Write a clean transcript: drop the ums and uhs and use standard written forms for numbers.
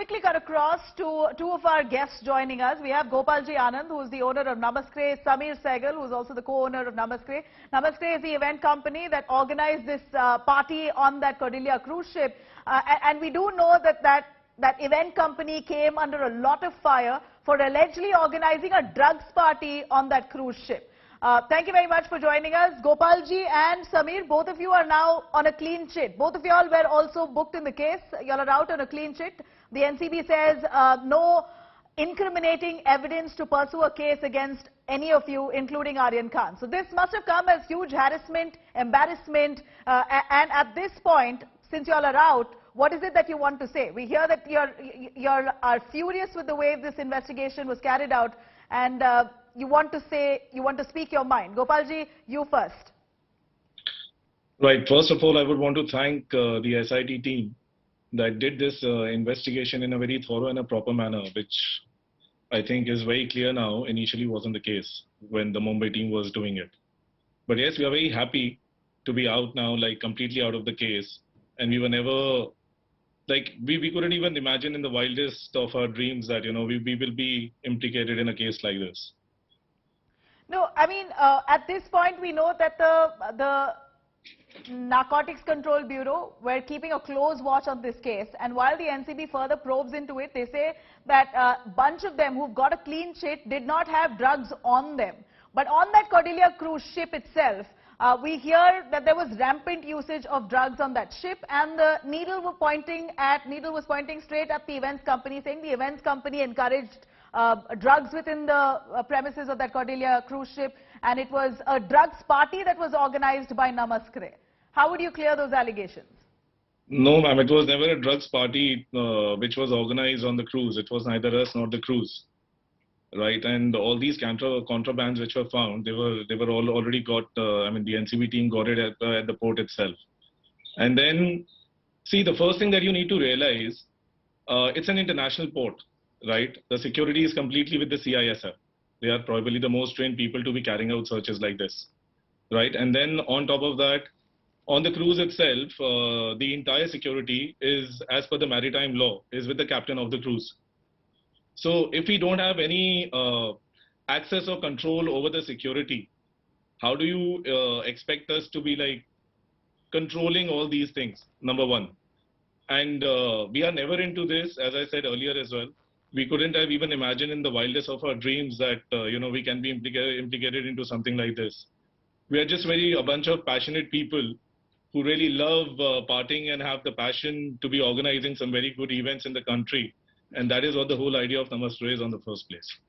quickly cut across to two of our guests joining us. We have Gopaljee Anand, who is the owner of Namascray, Sameer Sehgal, who is also the co-owner of Namascray. Namascray is the event company that organized this party on that Cordelia cruise ship. And we do know that event company came under a lot of fire for allegedly organizing a drugs party on that cruise ship. Thank you very much for joining us. Gopaljee and Sameer, both of you are now on a clean chit. Both of you all were also booked in the case. You all are out on a clean chit. The NCB says no incriminating evidence to pursue a case against any of you, including Aryan Khan. So this must have come as huge harassment, embarrassment, and at this point, since you all are out, what is it that you want to say? We hear that you are furious with the way this investigation was carried out, and you want to speak your mind. Gopaljee, you first. Right. First of all, I would want to thank the SIT team that did this investigation in a very thorough and a proper manner, which I think is very clear now. Initially wasn't the case when the Mumbai team was doing it. But yes, we are very happy to be out now, like completely out of the case. And we were never, like, we couldn't even imagine in the wildest of our dreams that, you know, we will be implicated in a case like this. No, I mean, at this point, we know that the Narcotics Control Bureau were keeping a close watch on this case. And while the NCB further probes into it, they say that a bunch of them who've got a clean chit did not have drugs on them. But on that Cordelia cruise ship itself, we hear that there was rampant usage of drugs on that ship, and the needle was pointing straight at the events company, saying the events company encouraged drugs within the premises of that Cordelia cruise ship, and it was a drugs party that was organized by Namascray. How would you clear those allegations? No, ma'am, it was never a drugs party which was organized on the cruise. It was neither us nor the cruise, right? And all these contrabands which were found, they were all already got. I mean, the NCB team got it at the port itself. And then, see, the first thing that you need to realize, it's an international port. Right, the security is completely with the CISF. They are probably the most trained people to be carrying out searches like this, right? And then on top of that, on the cruise itself, the entire security is, as per the maritime law, is with the captain of the cruise. So if we don't have any access or control over the security, how do you expect us to be like controlling all these things? Number one. And we are never into this, as I said earlier as well. We couldn't have even imagined in the wildest of our dreams that, you know, we can be implicated into something like this. We are just a bunch of passionate people who really love partying and have the passion to be organizing some very good events in the country. And that is what the whole idea of Namascray is on the first place.